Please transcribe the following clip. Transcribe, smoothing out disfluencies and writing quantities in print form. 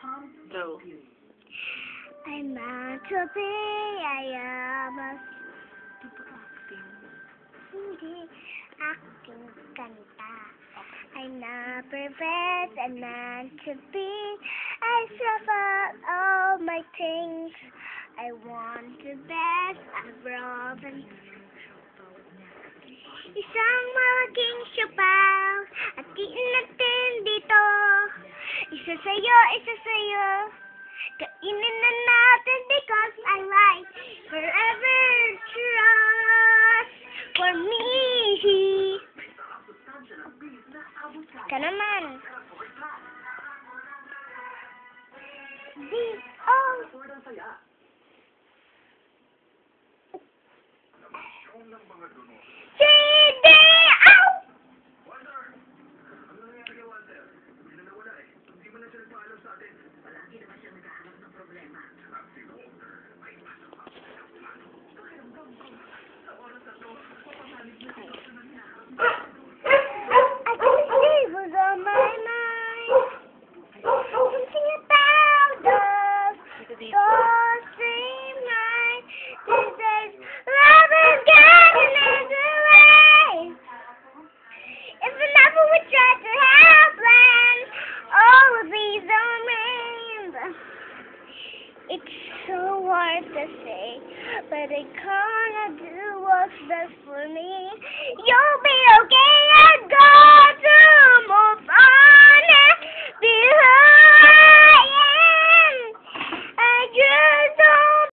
Go. I'm not to be, I am a hindi aking kanta. I'm not perfect, I'm not to be. I suffer all my things. I want the best of Robin. Isang malaking sipaw at tiin natin dito. Isa sa'yo. Kainin na natin because I like forever trust for me. Ka naman. CD! Ow! I believe was on my mind. Something about those dream nights. These days, love is getting in the way. If never we try to have plans, all of these don't mean. It's so hard to say, but I can't do what's best for me. You'll be okay.